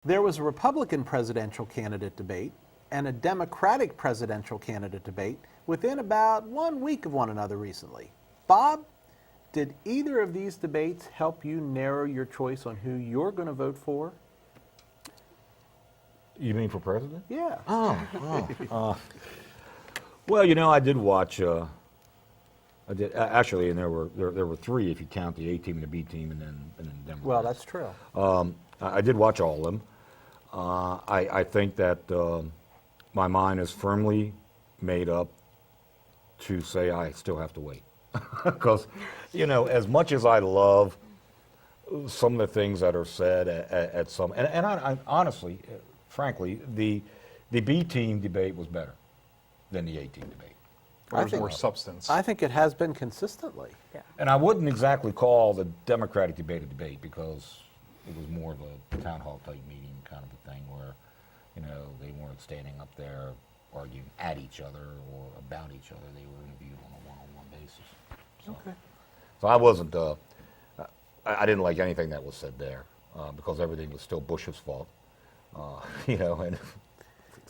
There was a Republican presidential candidate debate and a Democratic presidential candidate debate within about 1 week of one another recently. Bob, did either of these debates help you narrow your choice on who you're going to vote for? You mean for president? Yeah. Well, you know, I did watch. I did actually, and there were three if you count the A team and the B team, and then Democrats. Well, that's true. I did watch all of them. I think that my mind is firmly made up to say I still have to wait. Because, you know, as much as I love some of the things that are said at some, and I honestly, frankly, the B team debate was better than the A team debate. There's more substance. I think it has been consistently. Yeah. And I wouldn't exactly call the Democratic debate a debate because it was more of a town hall type meeting kind of a thing where, you know, they weren't standing up there arguing at each other or about each other. They were interviewed on a one-on-one basis. So, Okay. So I wasn't, I didn't like anything that was said there because everything was still Bush's fault. You know, and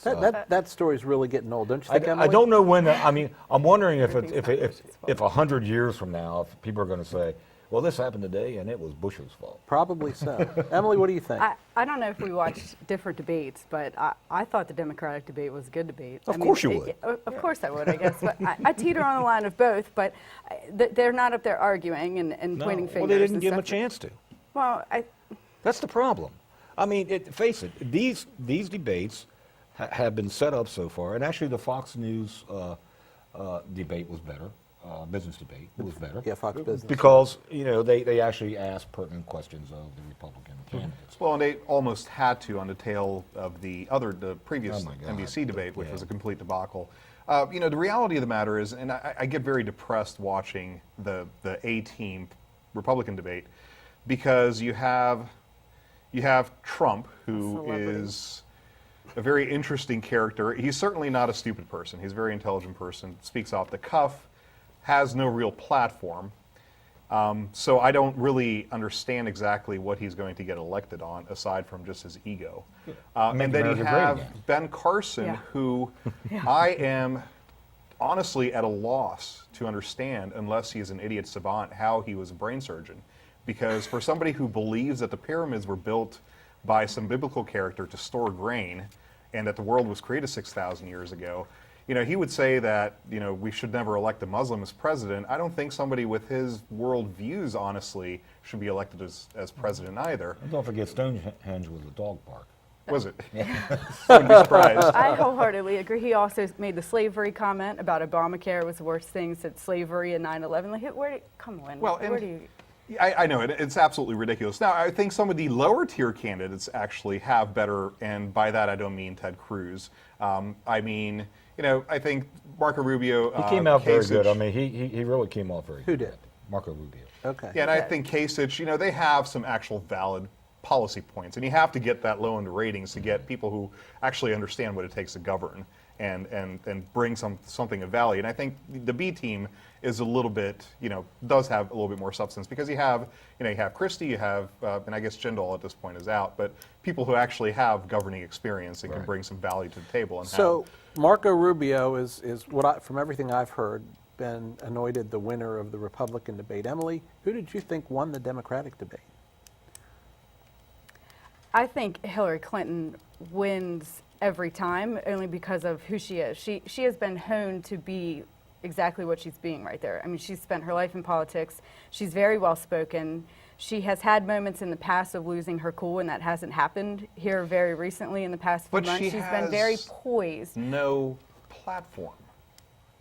That story's really getting old, don't you think, I Emily? don't know when. I mean, I'm wondering if 100 years from now, if people are going to say, "Well, this happened today, and it was Bush's fault." Probably so. Emily, what do you think? I don't know if we watched different debates, but I thought the Democratic debate was a good debate. Of course you would. Of course I would, I guess. But I teeter on the line of both, but they're not up there arguing and pointing fingers. Well, they didn't and give him a stuff. chance to. Well, That's the problem. I mean, face it, these debates have been set up so far, and actually the Fox News debate was better. Business debate was better. Yeah, Fox Business. Because, you know, they actually asked pertinent questions of the Republican candidates. Well, and they almost had to on the tail of the previous Oh my God. NBC debate, which Yeah. was a complete debacle. You know, the reality of the matter is, and I get very depressed watching the A-team Republican debate because you have Trump, who is a very interesting character. He's certainly not a stupid person. He's a very intelligent person, speaks off the cuff, has no real platform. So I don't really understand exactly what he's going to get elected on, aside from just his ego. And then America you great have again. Ben Carson, Yeah. who I am honestly at a loss to understand, unless he is an idiot savant, how he was a brain surgeon. Because for somebody who believes that the pyramids were built by some biblical character to store grain, and that the world was created 6,000 years ago, you know, he would say that, you know, we should never elect a Muslim as president. I don't think somebody with his world views, honestly, should be elected as president either. And don't forget, Stonehenge was a dog park. Was it? Wouldn't be surprised. I wholeheartedly agree. He also made the slavery comment about Obamacare was the worst thing since slavery and 9/11. Like, come on. Well, where do you? I know, it's absolutely ridiculous. Now, I think some of the lower tier candidates actually have better, and by that I don't mean Ted Cruz. I mean, you know, I think Marco Rubio. He came out very Kasich. good. I mean, he really came off very good. Who did? Marco Rubio. Okay. Yeah, and I think Kasich, you know, they have some actual valid policy points, and you have to get that low in the ratings to get people who actually understand what it takes to govern and bring something of value. And I think the B team is a little bit, you know, does have a little bit more substance because you have Christie, you have, and I guess Jindal at this point is out, but people who actually have governing experience and can bring some value to the table. And So Marco Rubio is from everything I've heard, been anointed the winner of the Republican debate. Emily, who did you think won the Democratic debate? I think Hillary Clinton wins every time, only because of who she is. She has been honed to be exactly what she's being right there. I mean, she's spent her life in politics. She's very well spoken. She has had moments in the past of losing her cool, and that hasn't happened here very recently in the past few But months. she She's has been very poised. no platform.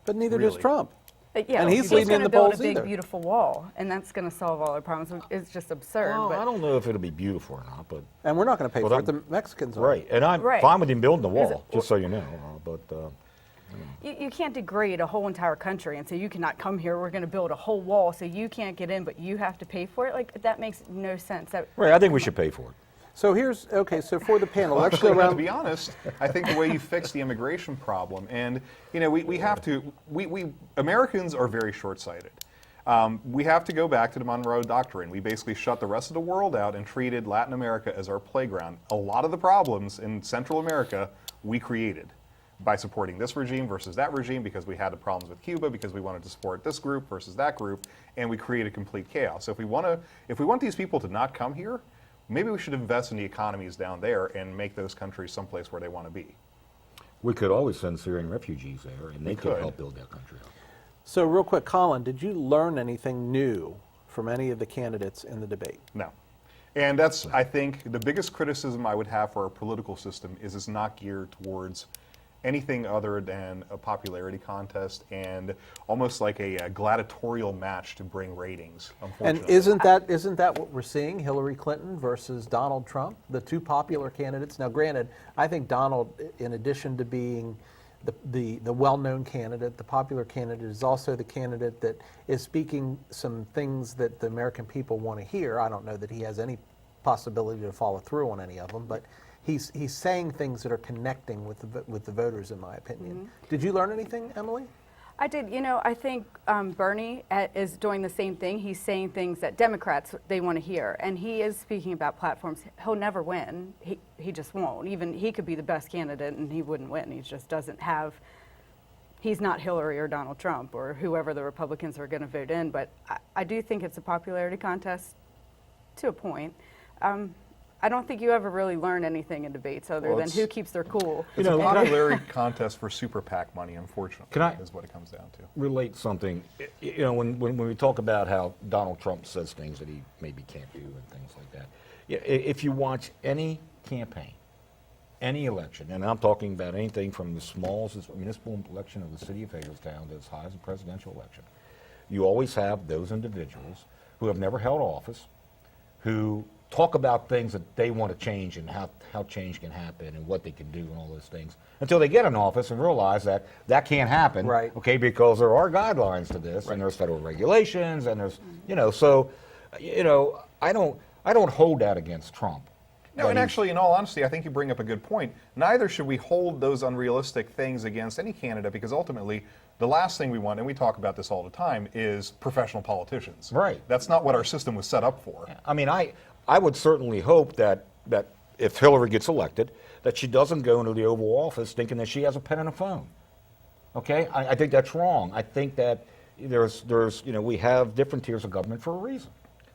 But neither does Really? Trump. Yeah, And he's she's leading in gonna the build polls a big, either. beautiful wall, and that's going to solve all our problems. It's just absurd. Well, but I don't know if it'll be beautiful or not, but And we're not going to pay Well, for it. that- The Mexicans are. right. And I'm Right. fine with him building the Is wall, it- just so you know. But You can't degrade a whole entire country and say you cannot come here. We're going to build a whole wall so you can't get in, but you have to pay for it. Like, that makes no sense. right, I think we should pay for it. So so for the panel, Well, let's actually, go to around. be honest, I think the way you fix the immigration problem, and you know, we have to, we Americans are very short-sighted. We have to go back to the Monroe Doctrine. We basically shut the rest of the world out and treated Latin America as our playground. A lot of the problems in Central America we created by supporting this regime versus that regime, because we had the problems with Cuba, because we wanted to support this group versus that group, and we created complete chaos. So if we want these people to not come here, maybe we should invest in the economies down there and make those countries someplace where they want to be. We could always send Syrian refugees there, and they could could. help build that country up. So real quick, Colin, did you learn anything new from any of the candidates in the debate? No. And that's, I think, the biggest criticism I would have for our political system is it's not geared towards anything other than a popularity contest and almost like a gladiatorial match to bring ratings, And unfortunately. isn't that what we're seeing? Hillary Clinton versus Donald Trump, the two popular candidates. Now, granted, I think Donald, in addition to being the well-known candidate, the popular candidate, is also the candidate that is speaking some things that the American people want to hear. I don't know that he has any possibility to follow through on any of them, but he's saying things that are connecting with the voters, in my opinion. Did you learn anything, Emily? I did. You know, I think Bernie is doing the same thing. He's saying things that Democrats, they want to hear. And he is speaking about platforms. He'll never win. He just won't. Even he could be the best candidate and he wouldn't win. He just doesn't have, he's not Hillary or Donald Trump or whoever the Republicans are going to vote in. But I do think it's a popularity contest to a point. I don't think you ever really learn anything in debates other Well, than it's- who keeps their cool. It's a popularity contest for super PAC money, unfortunately, Can I- is what it comes down to. Relate something. You know, when we talk about how Donald Trump says things that he maybe can't do and things like that, if you watch any campaign, any election, and I'm talking about anything from the smallest municipal election of the city of Hagerstown to as high as a presidential election, you always have those individuals who have never held office, who talk about things that they want to change and how change can happen and what they can do and all those things until they get in office and realize that that can't happen, Right. okay, because there are guidelines to this and there's federal regulations and there's, so, I don't hold that against Trump. No, But and he's- actually, in all honesty, I think you bring up a good point. Neither should we hold those unrealistic things against any candidate, because ultimately, the last thing we want, and we talk about this all the time, is professional politicians. Right. That's not what our system was set up for. I mean, I would certainly hope that if Hillary gets elected, that she doesn't go into the Oval Office thinking that she has a pen and a phone. Okay? I think that's wrong. I think that there's we have different tiers of government for a reason.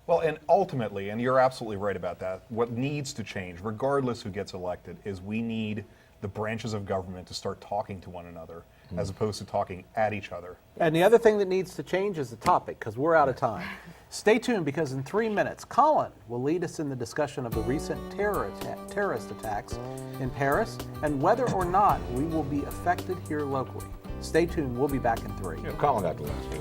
Well, and ultimately, and you're absolutely right about that, what needs to change, regardless who gets elected, is we need the branches of government to start talking to one another as opposed to talking at each other. And the other thing that needs to change is the topic, because we're out of time. Stay tuned, because in 3 minutes, Colin will lead us in the discussion of the recent terrorist attacks in Paris and whether or not we will be affected here locally. Stay tuned. We'll be back in 3. Colin got the last word.